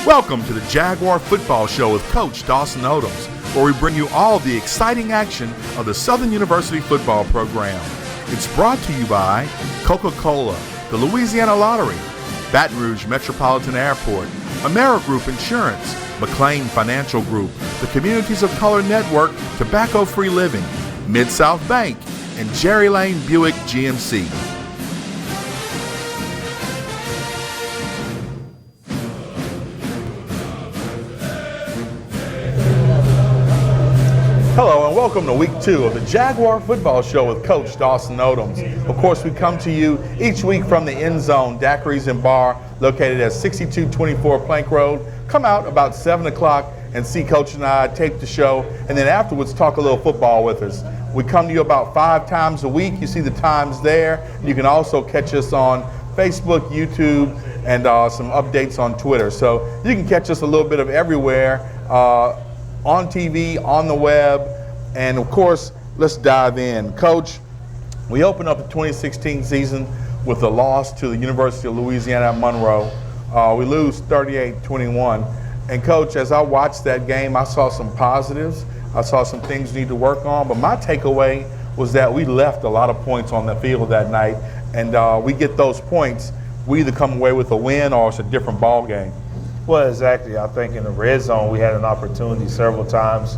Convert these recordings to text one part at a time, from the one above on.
Welcome to the Jaguar Football Show with Coach Dawson Odums, where we bring you all the exciting action of the Southern University football program. It's brought to you by Coca-Cola, the Louisiana Lottery, Baton Rouge Metropolitan Airport, AmeriGroup Insurance, McLean Financial Group, the Communities of Color Network, Tobacco-Free Living, Mid-South Bank, and Jerry Lane Buick GMC. Hello and welcome to week 2 of the Jaguar Football Show with Coach Dawson Odums. Of course, we come to you each week from the End Zone, Daiquiris and Bar, located at 6224 Plank Road. Come out about 7 o'clock and see Coach and I tape the show, and then afterwards talk a little football with us. We come to you about 5 times a week. You see the times there. You can also catch us on Facebook, YouTube, and some updates on Twitter. So you can catch us a little bit of everywhere. On TV, on the web, and of course, let's dive in. Coach, we open up the 2016 season with a loss to the University of Louisiana at Monroe. We lose 38-21. And Coach, as I watched that game, I saw some positives. I saw some things we need to work on, but my takeaway was that we left a lot of points on the field that night, and we get those points, we either come away with a win or it's a different ball game. Well, exactly. I think in the red zone we had an opportunity several times,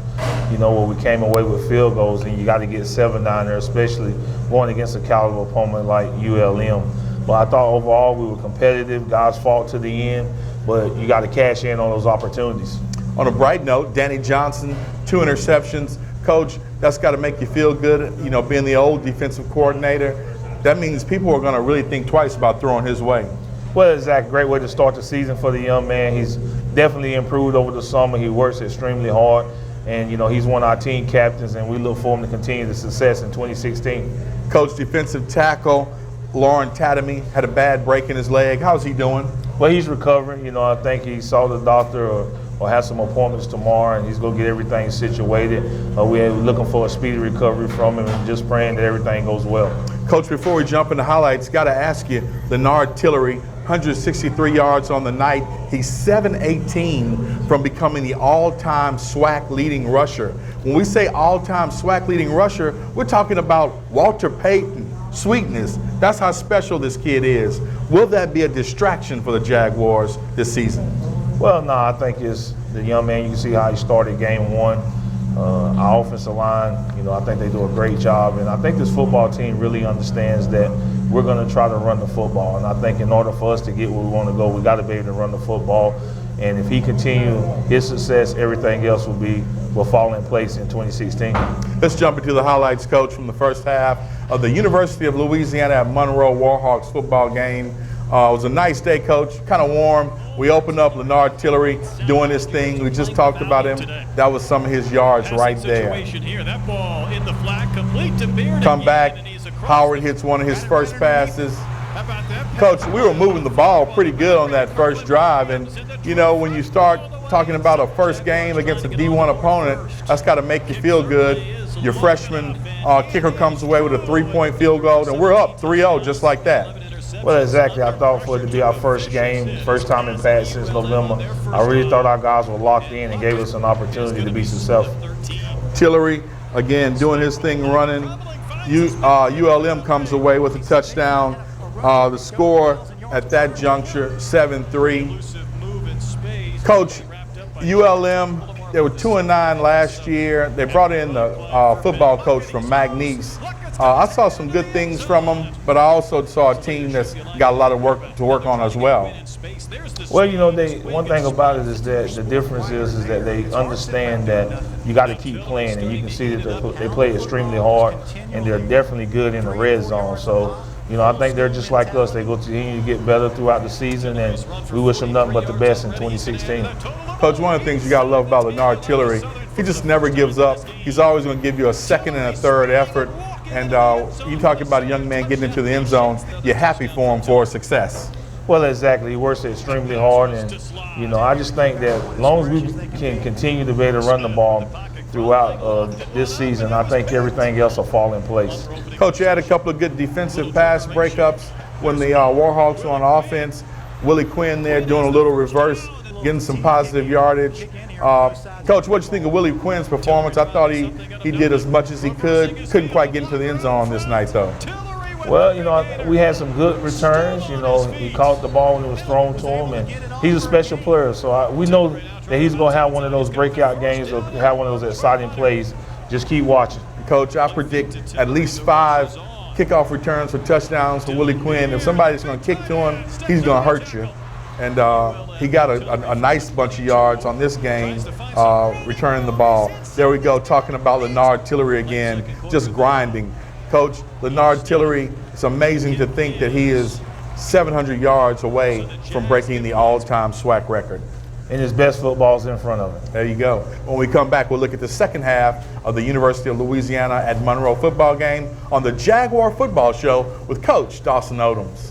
where we came away with field goals, and you got to get 7 down there, especially going against a caliber opponent like ULM. But I thought overall we were competitive. Guys fought to the end, but you got to cash in on those opportunities. On a bright note, Danny Johnson, 2 interceptions. Coach, that's got to make you feel good, being the old defensive coordinator. That means people are going to really think twice about throwing his way. Well, it's a great way to start the season for the young man. He's definitely improved over the summer. He works extremely hard, and he's one of our team captains, and we look for him to continue the success in 2016. Coach, defensive tackle Lauren Tatamy had a bad break in his leg. How's he doing? Well, he's recovering. I think he saw the doctor or has some appointments tomorrow, and he's going to get everything situated. We're looking for a speedy recovery from him and just praying that everything goes well. Coach, before we jump into highlights, got to ask you, Leonard Tillery, 163 yards on the night. He's 7-18 from becoming the all-time SWAC leading rusher. When we say all-time SWAC leading rusher, we're talking about Walter Payton, sweetness. That's how special this kid is. Will that be a distraction for the Jaguars this season? Well, no, I think it's the young man. You can see how he started game 1. Our offensive line, I think they do a great job, and I think this football team really understands that we're going to try to run the football. And I think in order for us to get where we want to go, we got to be able to run the football. And if he continues his success, everything else will fall in place in 2016. Let's jump into the highlights, Coach, from the first half of the University of Louisiana at Monroe Warhawks football game. It was a nice day, Coach, kind of warm. We opened up Leonard Tillery doing his thing. We just talked about him. That was some of his yards right there. Come back, Howard hits one of his first passes. Coach, we were moving the ball pretty good on that first drive, and when you start talking about a first game against a D1 opponent, that's got to make you feel good. Your freshman kicker comes away with a 3-point field goal, and we're up 3-0 just like that. Well, exactly. I thought for it to be our first game, first time in Pat since November, I really thought our guys were locked in and gave us an opportunity to be successful. Tillery, again, doing his thing running. ULM comes away with a touchdown. The score at that juncture, 7-3. Coach, ULM, they were 2-9 last year. They brought in the football coach from Magnice. I saw some good things from them, but I also saw a team that's got a lot of work to work on as well. Well, one thing about it is that the difference is that they understand that you got to keep playing, and you can see that they play extremely hard, and they're definitely good in the red zone. So, I think they're just like us. They go continue to get better throughout the season, and we wish them nothing but the best in 2016. Coach, one of the things you got to love about Leonard Tillery, he just never gives up. He's always going to give you a second and a third effort. And you talk about a young man getting into the end zone, you're happy for him for success. Well, exactly. He works extremely hard, and, I just think that as long as we can continue to be able to run the ball throughout this season, I think everything else will fall in place. Coach, you had a couple of good defensive pass breakups when the Warhawks were on offense. Willie Quinn there doing a little reverse, getting some positive yardage. Coach, what did you think of Willie Quinn's performance? I thought he did as much as he could. Couldn't quite get into the end zone this night, though. Well, we had some good returns. He caught the ball when it was thrown to him, and he's a special player. So we know that he's going to have one of those breakout games or have one of those exciting plays. Just keep watching. Coach, I predict at least 5 kickoff returns for touchdowns for Willie Quinn. If somebody's going to kick to him, he's going to hurt you. And he got a nice bunch of yards on this game, returning the ball. There we go, talking about Leonard Tillery again, just grinding. Coach, Leonard Tillery, it's amazing to think that he is 700 yards away from breaking the all-time SWAC record. And his best football's in front of him. There you go. When we come back, we'll look at the second half of the University of Louisiana at Monroe football game on the Jaguar Football Show with Coach Dawson Odums.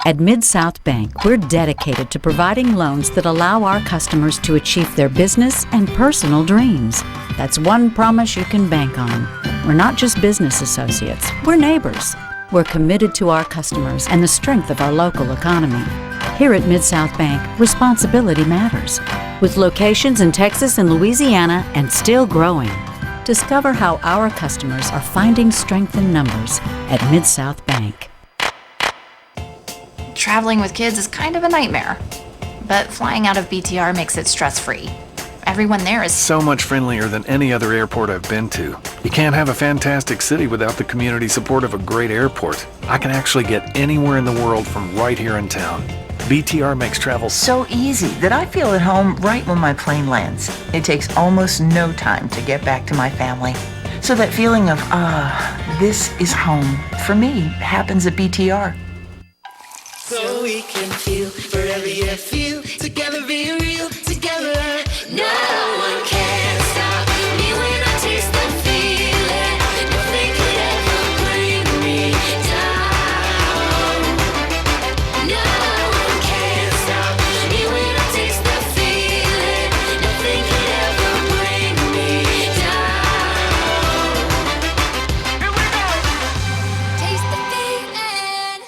At Mid-South Bank, we're dedicated to providing loans that allow our customers to achieve their business and personal dreams. That's one promise you can bank on. We're not just business associates, we're neighbors. We're committed to our customers and the strength of our local economy. Here at Mid-South Bank, responsibility matters. With locations in Texas and Louisiana and still growing. Discover how our customers are finding strength in numbers at Mid-South Bank. Traveling with kids is kind of a nightmare, but flying out of BTR makes it stress-free. Everyone there is so much friendlier than any other airport I've been to. You can't have a fantastic city without the community support of a great airport. I can actually get anywhere in the world from right here in town. BTR makes travel so easy that I feel at home right when my plane lands. It takes almost no time to get back to my family. So that feeling of, this is home, for me, happens at BTR. So we can feel wherever you feel. Together be real, together. No one can stop me when I taste the feeling. Nothing could ever bring me down. No one can stop me when I taste the feeling. Nothing could ever bring me down. Here we go. Taste the feeling.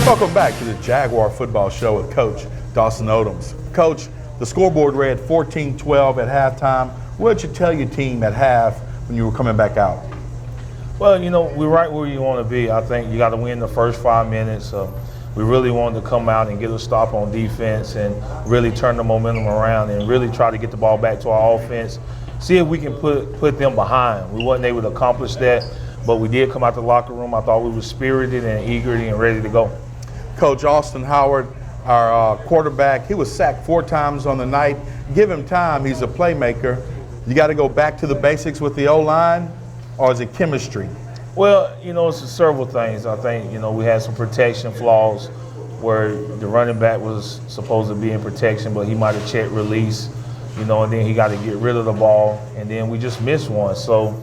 Welcome back to the Jaguar Football Show with Coach Dawson Odums. Coach, the scoreboard read 14-12 at halftime. What did you tell your team at half when you were coming back out? Well, we're right where you want to be. I think you got to win the first 5 minutes. We really wanted to come out and get a stop on defense and really turn the momentum around and really try to get the ball back to our offense. See if we can put them behind. We wasn't able to accomplish that, but we did come out the locker room. I thought we were spirited and eager and ready to go. Coach Austin Howard, our quarterback, he was sacked 4 times on the night. Give him time. He's a playmaker. You got to go back to the basics with the O-line, or is it chemistry? Well, it's several things. I think, we had some protection flaws where the running back was supposed to be in protection, but he might have checked release, and then he got to get rid of the ball, and then we just missed one. So,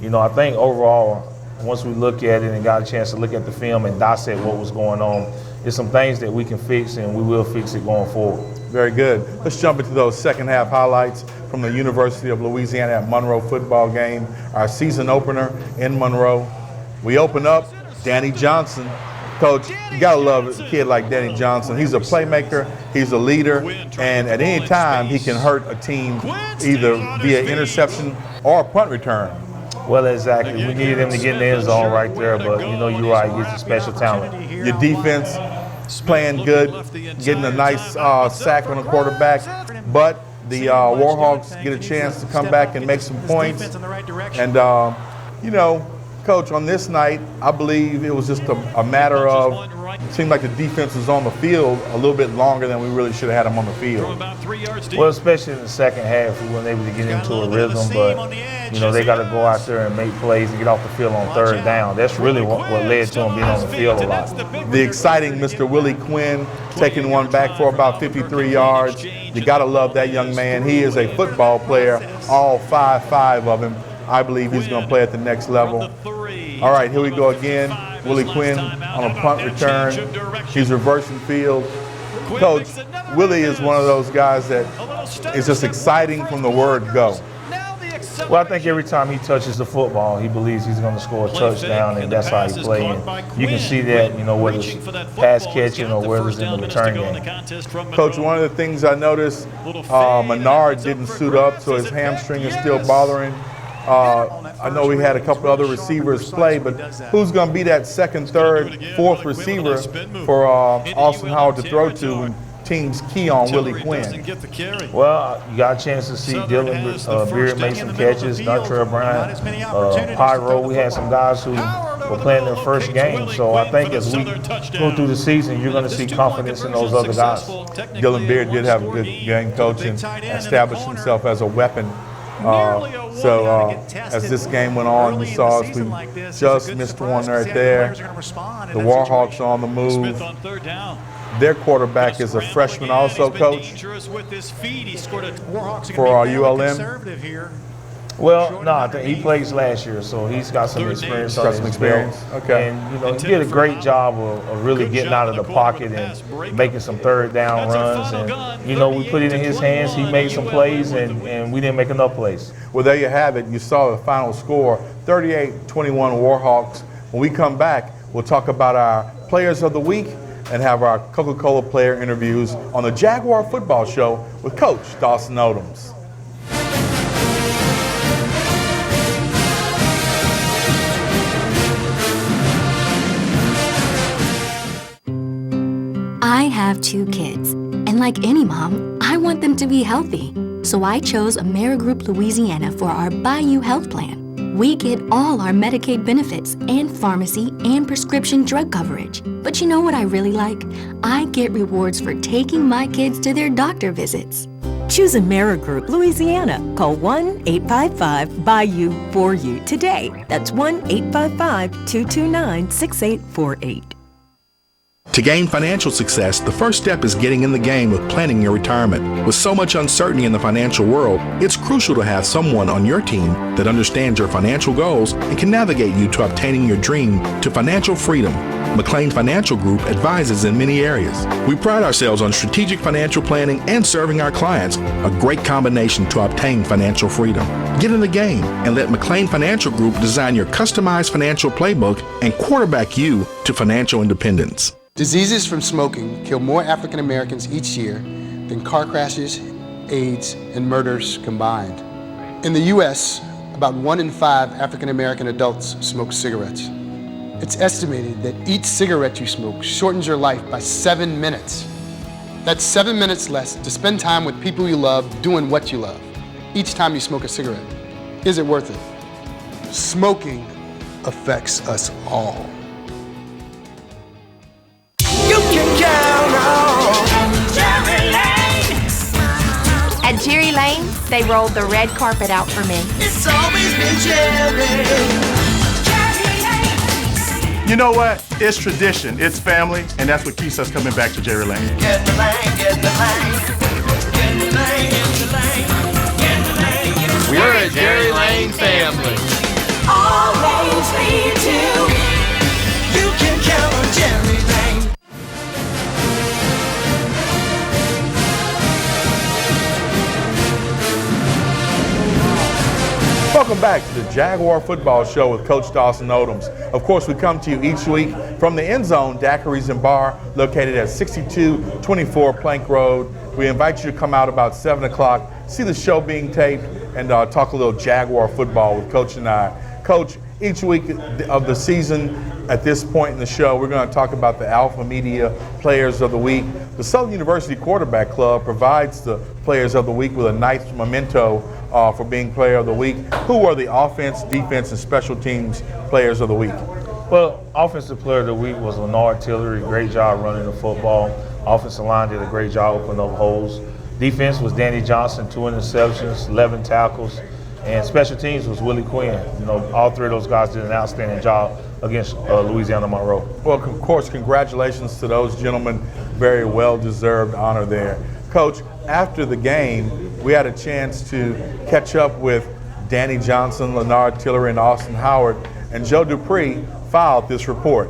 I think overall, once we look at it and got a chance to look at the film and dissect what was going on, there's some things that we can fix, and we will fix it going forward. Very good. Let's jump into those second half highlights from the University of Louisiana at Monroe football game, our season opener in Monroe. We open up, Danny Johnson. Coach, you gotta love a kid like Danny Johnson. He's a playmaker, he's a leader, and at any time he can hurt a team either via interception or a punt return. Well, exactly. We needed him to get in the end zone right there, but you're right, he's a special talent. Your defense playing good, getting a nice sack on the quarterback, but the Warhawks get a chance to come back and make some points. And, Coach, on this night, I believe it was just a matter of, it seemed like the defense was on the field a little bit longer than we really should have had them on the field. Well, especially in the second half, we weren't able to get into a rhythm, but, you know, they got to go out there and make plays and get off the field on third down. That's really what led to them being on the field a lot. The exciting Mr. Willie Quinn taking one back for about 53 yards. You got to love that young man. He is a football player, all 5'5" of him. I believe he's going to play at the next level. All right, here we go again. Willie Quinn on a punt return. He's reversing field. Coach, Willie is one of those guys that is just exciting from the word go. Well, I think every time he touches the football, he believes he's going to score a touchdown, and that's how he plays. You can see that, you know, whether it's pass catching or whether it's in the return game. Coach, one of the things I noticed, Menard didn't suit up, so his hamstring is still bothering. I know we had a couple other receivers play, but who's going to be that second, third, fourth receiver for Austin Howard to throw to when teams key on Willie Quinn? Well, you got a chance to see Dylan Beard make some catches, Dontrell Bryant, Pyro. We had some guys who were playing their first game. So I think as we go through the season, you're going to see confidence in those other guys. Dylan Beard did have a good game, Coach, and established himself as a weapon. As this game went on, you saw us, we just missed one right there. The Warhawks are on the move. Their quarterback is a freshman also, Coach, for ULM. Well, no, I think he plays last year, so he's got some experience on his belt. Okay. And, you know, he did a great job of really getting out of the pocket and making some third down runs. And, you know, we put it in his hands. He made some plays, and we didn't make enough plays. Well, there you have it. You saw the final score, 38-21 Warhawks. When we come back, we'll talk about our players of the week and have our Coca-Cola player interviews on the Jaguar Football Show with Coach Dawson Odums. I have 2 kids, and like any mom, I want them to be healthy. So I chose Amerigroup Louisiana for our Bayou Health Plan. We get all our Medicaid benefits and pharmacy and prescription drug coverage. But you know what I really like? I get rewards for taking my kids to their doctor visits. Choose Amerigroup Louisiana. Call 1-855-BAYOU-4U today. That's 1-855-229-6848. To gain financial success, the first step is getting in the game with planning your retirement. With so much uncertainty in the financial world, it's crucial to have someone on your team that understands your financial goals and can navigate you to obtaining your dream to financial freedom. McLean Financial Group advises in many areas. We pride ourselves on strategic financial planning and serving our clients, a great combination to obtain financial freedom. Get in the game and let McLean Financial Group design your customized financial playbook and quarterback you to financial independence. Diseases from smoking kill more African Americans each year than car crashes, AIDS, and murders combined. In the U.S., about 1 in 5 African American adults smoke cigarettes. It's estimated that each cigarette you smoke shortens your life by 7 minutes. That's 7 minutes less to spend time with people you love doing what you love each time you smoke a cigarette. Is it worth it? Smoking affects us all. You can count on Jerry Lane. At Jerry Lane, they rolled the red carpet out for me. It's always been Jerry. You know what? It's tradition, it's family, and that's what keeps us coming back to Jerry Lane. Get in the lane, get in the lane. Get in the lane, get in the lane. Get in the lane, get in the lane. We're a Jerry Lane family. All lanes lead to. You can count on Jerry Lane. Welcome back to the Jaguar Football Show with Coach Dawson Odums. Of course, we come to you each week from the End Zone Daiquiris and Bar, located at 6224 Plank Road. We invite you to come out about 7 o'clock, see the show being taped, and talk a little Jaguar football with Coach and I. Coach, Each week of the season, at this point in the show, we're going to talk about the Alpha Media Players of the Week. The Southern University Quarterback Club provides the Players of the Week with a nice memento for being Player of the Week. Who are the offense, defense, and special teams Players of the Week? Well, Offensive Player of the Week was Leonard Tillery. Great job running the football. Offensive line did a great job opening up holes. Defense was Danny Johnson, 2 interceptions, 11 tackles. And special teams was Willie Quinn. You know, all three of those guys did an outstanding job against Louisiana Monroe. Well, of course, congratulations to those gentlemen. Very well-deserved honor there. Coach, after the game, we had a chance to catch up with Danny Johnson, Leonard Tillery, and Austin Howard, and Joe Dupree filed this report.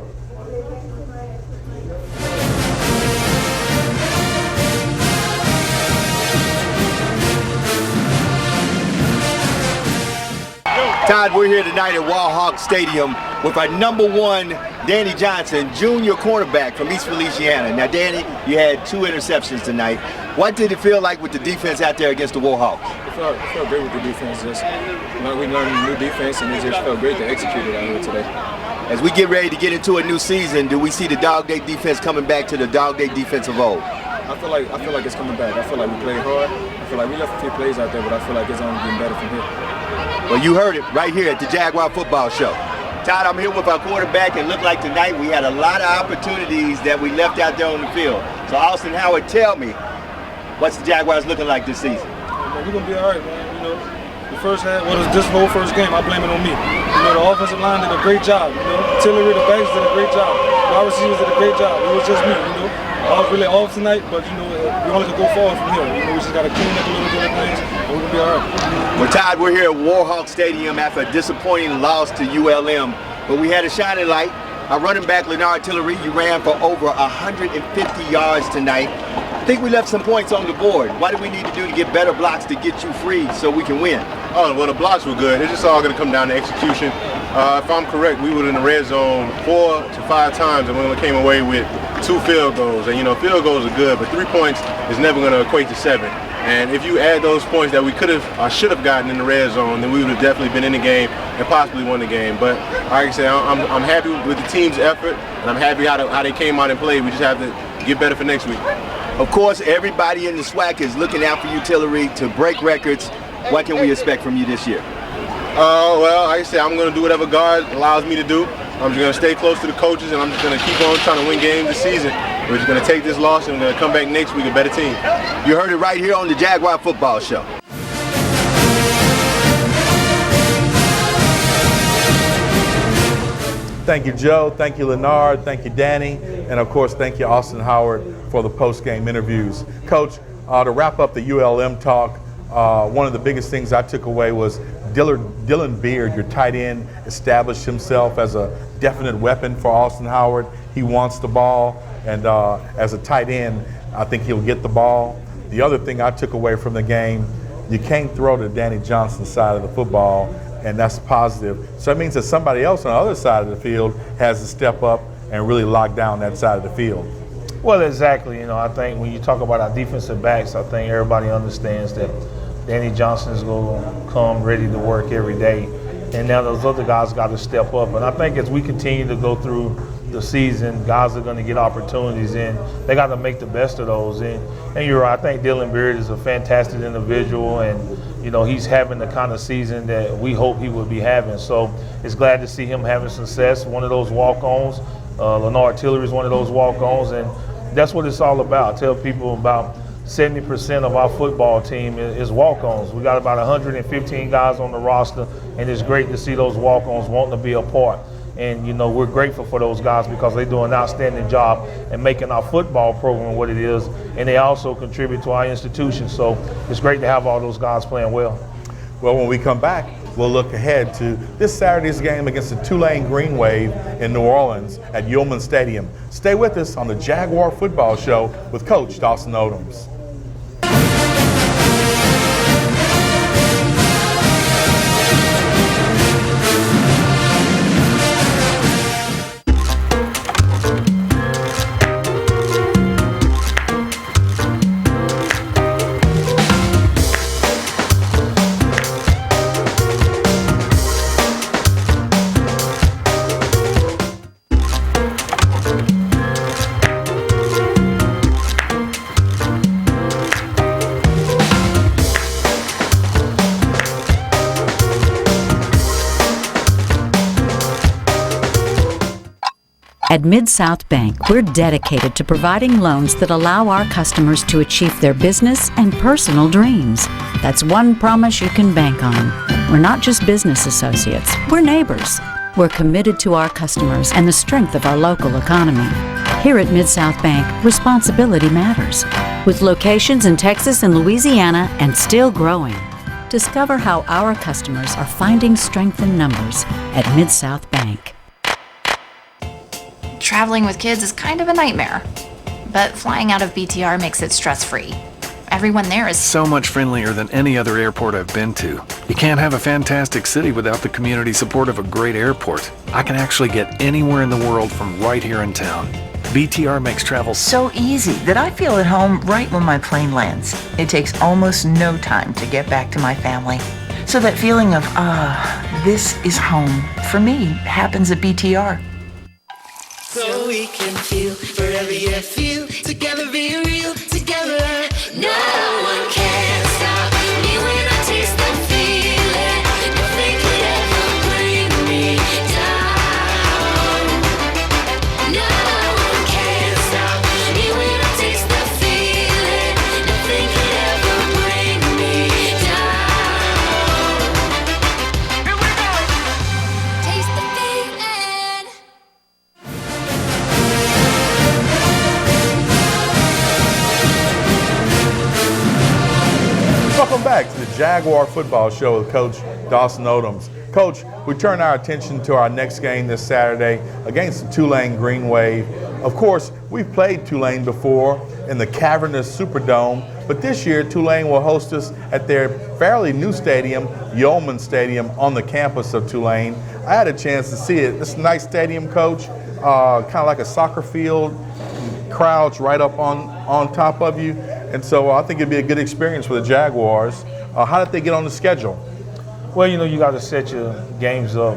Todd, we're here tonight at Wallhawk Stadium with our #1 Danny Johnson, junior cornerback from East Feliciana. Now, Danny, you had 2 interceptions tonight. What did it feel like with the defense out there against the Warhawks? It felt great with the defense. We learned a new defense, and it just felt great to execute it out here today. As we get ready to get into a new season, do we see the Dog Day defense coming back to the Dog Day defense of old? I feel like it's coming back. I feel like we played hard. I feel like we left a few plays out there, but I feel like it's only getting better from here. Well, you heard it right here at the Jaguar Football Show. Todd, I'm here with our quarterback, and it looked like tonight we had a lot of opportunities that we left out there on the field. So, Austin Howard, tell me, what's the Jaguars looking like this season? We're going to be all right, man. You know, the first half, this whole first game, I blame it on me. You know, the offensive line did a great job. You know, Tillery, the backs did a great job. Our receivers did a great job. It was just me, you know. I was really off tonight, but, you know, we only can go forward from here. You know, we just got to clean up a little bit of things, and we're going to be all right. Well, Todd, we're here at Warhawk Stadium after a disappointing loss to ULM, but we had a shining light. Our running back, Leonard Tillery, you ran for over 150 yards tonight. I think we left some points on the board. What do we need to do to get better blocks to get you free so we can win? Oh, well, the blocks were good. It's just all going to come down to execution. If I'm correct, we were in the red zone 4 to 5 times, and we only came away with 2 field goals. And, you know, field goals are good, but 3 points is never going to equate to 7. And if you add those points that we could have or should have gotten in the red zone, then we would have definitely been in the game and possibly won the game. But like I said, I'm happy with the team's effort, and I'm happy how they came out and played. We just have to get better for next week. Of course, everybody in the SWAC is looking out for you, Tillery, to break records. What can we expect from you this year? Well, like I said, I'm going to do whatever God allows me to do. I'm just going to stay close to the coaches, and I'm just going to keep on trying to win games this season. We're just going to take this loss, and we're going to come back next week a better team. You heard it right here on the Jaguar Football Show. Thank you, Joe. Thank you, Leonard. Thank you, Danny. And, of course, thank you, Austin Howard, for the post-game interviews. Coach, to wrap up the ULM talk, one of the biggest things I took away was Dylan Beard, your tight end, established himself as a definite weapon for Austin Howard. He wants the ball, and as a tight end, I think he'll get the ball. The other thing I took away from the game, you can't throw to Danny Johnson's side of the football, and that's positive. So it means that somebody else on the other side of the field has to step up and really lock down that side of the field. Well, exactly. You know, I think when you talk about our defensive backs, I think everybody understands that Danny Johnson is going to come ready to work every day. And now those other guys got to step up. And I think as we continue to go through the season, guys are going to get opportunities, and they got to make the best of those. And you're right, I think Dylan Beard is a fantastic individual, and, you know, he's having the kind of season that we hope he would be having. So it's glad to see him having success. One of those walk-ons. Leonard Tillery is one of those walk-ons, and that's what it's all about. I tell people about 70% of our football team is walk-ons. We got about 115 guys on the roster, and it's great to see those walk-ons wanting to be a part. And, you know, we're grateful for those guys because they do an outstanding job in making our football program what it is, and they also contribute to our institution. So it's great to have all those guys playing well. Well, when we come back, we'll look ahead to this Saturday's game against the Tulane Green Wave in New Orleans at Yulman Stadium. Stay with us on the Jaguar Football Show with Coach Dawson Odums. At Mid-South Bank, we're dedicated to providing loans that allow our customers to achieve their business and personal dreams. That's one promise you can bank on. We're not just business associates, we're neighbors. We're committed to our customers and the strength of our local economy. Here at Mid-South Bank, responsibility matters. With locations in Texas and Louisiana and still growing. Discover how our customers are finding strength in numbers at Mid-South Bank. Traveling with kids is kind of a nightmare, but flying out of BTR makes it stress-free. Everyone there is so much friendlier than any other airport I've been to. You can't have a fantastic city without the community support of a great airport. I can actually get anywhere in the world from right here in town. BTR makes travel So easy that I feel at home right when my plane lands. It takes almost no time to get back to my family. So that feeling of, this is home, for me, happens at BTR. So we can feel forever, yeah, feel together, be real together. No one can stop me when I taste the feeling. Nothing could ever bring me down. No one can stop me when I taste the feeling. Nothing could ever bring me down. Here we go. Taste the feeling. Welcome back to the Jaguar Football Show with Coach Dawson Odums. Coach, we turn our attention to our next game this Saturday against the Tulane Green Wave. Of course, we've played Tulane before in the cavernous Superdome, but this year Tulane will host us at their fairly new stadium, Yeoman Stadium, on the campus of Tulane. I had a chance to see it. It's a nice stadium, Coach, kind of like a soccer field, crowds right up on top of you. And so I think it'd be a good experience for the Jaguars. How did they get on the schedule? Well, you got to set your games up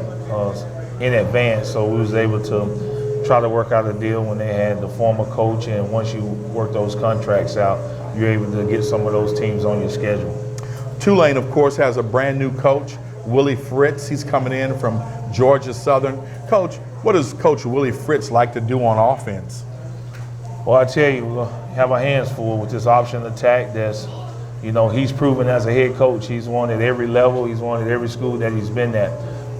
in advance, so we was able to try to work out a deal when they had the former coach, and once you work those contracts out, you're able to get some of those teams on your schedule. Tulane, of course, has a brand new coach, Willie Fritz. He's coming in from Georgia Southern. Coach, what does Coach Willie Fritz like to do on offense? Well, I tell you, we'll have our hands full with this option attack that's, he's proven as a head coach. He's won at every level. He's won at every school that he's been at.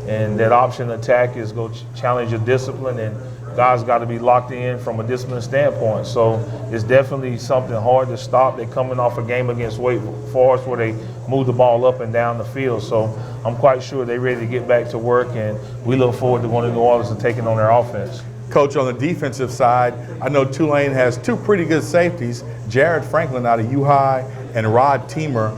And that option attack is going to challenge your discipline, and guys got to be locked in from a discipline standpoint. So it's definitely something hard to stop. They're coming off a game against Wake Forest where they move the ball up and down the field. So I'm quite sure they're ready to get back to work, and we look forward to going to New Orleans and taking on their offense. Coach, on the defensive side, I know Tulane has two pretty good safeties, Jared Franklin out of U-High and Rod Teamer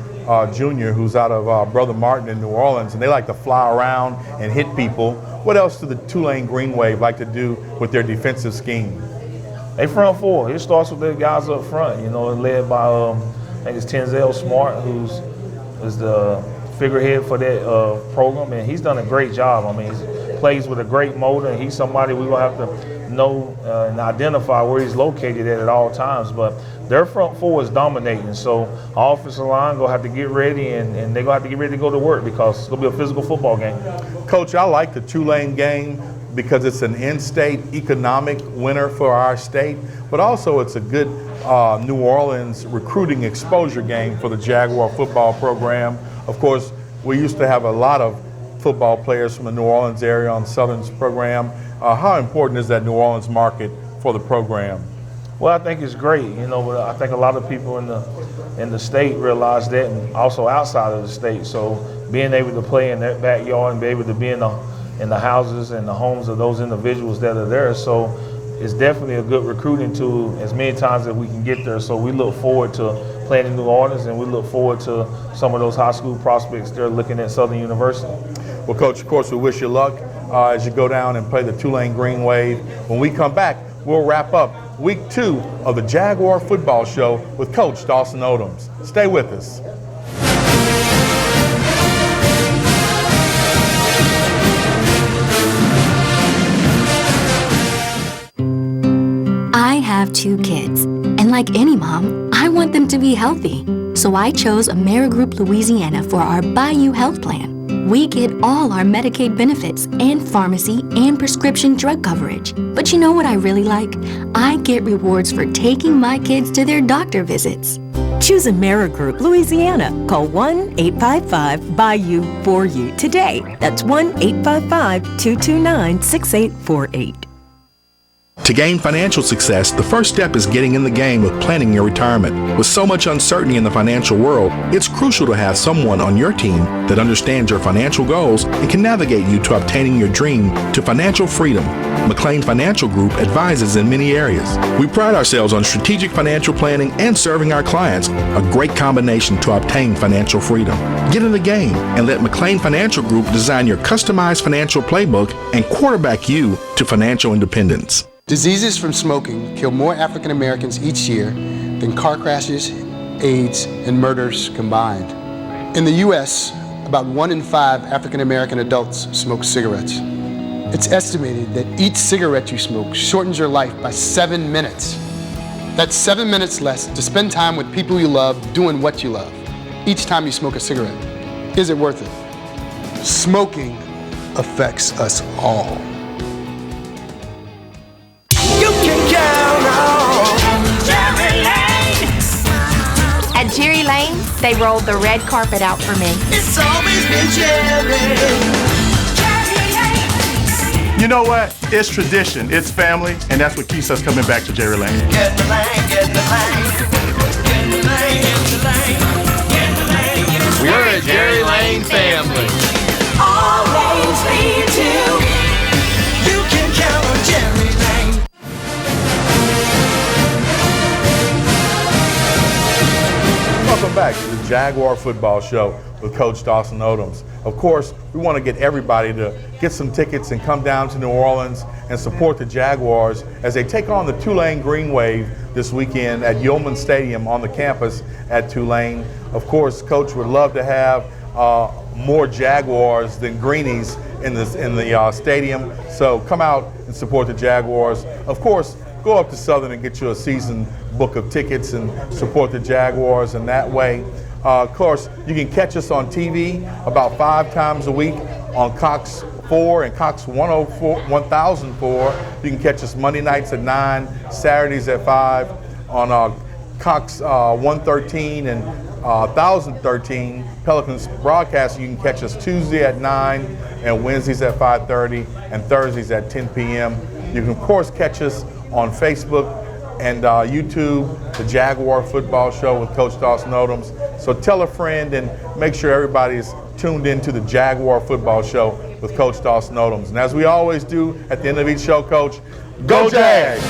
Jr., who's out of Brother Martin in New Orleans, and they like to fly around and hit people. What else do the Tulane Green Wave like to do with their defensive scheme? They front four. It starts with the guys up front, led by, I think it's Tenzel Smart, who's the figurehead for that program, and he's done a great job. I mean, he plays with a great motor, and he's somebody we're going to have to know and identify where he's located at all times. But their front four is dominating, so our offensive line going to have to get ready, and they're going to have to get ready to go to work because it's going to be a physical football game. Coach, I like the Tulane game because it's an in-state economic winner for our state, but also it's a good New Orleans recruiting exposure game for the Jaguar football program. Of course, we used to have a lot of football players from the New Orleans area on Southern's program. How important is that New Orleans market for the program? Well, I think it's great, but I think a lot of people in the state realize that, and also outside of the state. So being able to play in that backyard and be able to be in the houses and the homes of those individuals that are there. So it's definitely a good recruiting tool as many times as we can get there. So we look forward to playing in New Orleans, and we look forward to some of those high school prospects there looking at Southern University. Well, Coach, of course, we wish you luck as you go down and play the Tulane Green Wave. When we come back, we'll wrap up week 2 of the Jaguar Football Show with Coach Dawson Odums. Stay with us. I have 2 kids, and like any mom, I want them to be healthy. So I chose Amerigroup Louisiana for our Bayou Health Plan. We get all our Medicaid benefits and pharmacy and prescription drug coverage. But you know what I really like? I get rewards for taking my kids to their doctor visits. Choose Amerigroup Louisiana. Call 1-855-BYU-4U today. That's 1-855-229-6848. To gain financial success, the first step is getting in the game with planning your retirement. With so much uncertainty in the financial world, it's crucial to have someone on your team that understands your financial goals and can navigate you to obtaining your dream to financial freedom. McLean Financial Group advises in many areas. We pride ourselves on strategic financial planning and serving our clients, a great combination to obtain financial freedom. Get in the game and let McLean Financial Group design your customized financial playbook and quarterback you to financial independence. Diseases from smoking kill more African Americans each year than car crashes, AIDS, and murders combined. In the U.S., about 1 in 5 African American adults smoke cigarettes. It's estimated that each cigarette you smoke shortens your life by 7 minutes. That's 7 minutes less to spend time with people you love doing what you love. Each time you smoke a cigarette. Is it worth it? Smoking affects us all. At Jerry Lane, they rolled the red carpet out for me. It's always been Jerry. You know what? It's tradition, it's family, and that's what keeps us coming back to Jerry Lane. Get the lane, get the lane. Get the lane, get the lane. Get the lane, get the lane. We're a Jerry Lane family. All lanes lead to. You can count on Jerry Lane. Welcome back to the Jaguar Football Show with Coach Dawson Odums. Of course, we want to get everybody to get some tickets and come down to New Orleans and support the Jaguars as they take on the Tulane Green Wave this weekend at Yeoman Stadium on the campus at Tulane. Of course, Coach would love to have more Jaguars than Greenies in the stadium. So come out and support the Jaguars. Of course, go up to Southern and get you a season book of tickets and support the Jaguars in that way. Of course, you can catch us on TV about 5 times a week on Cox 4 and Cox 1004. You can catch us Monday nights at 9, Saturdays at 5 on Cox 113 and 1013 Pelicans broadcast. You can catch us Tuesday at 9 and Wednesdays at 5:30 and Thursdays at 10 p.m. You can, of course, catch us on Facebook and YouTube, the Jaguar Football Show with Coach Dawson Odums. So tell a friend and make sure everybody's tuned into the Jaguar Football Show with Coach Dawson Odums. And as we always do at the end of each show, Coach, go Jag!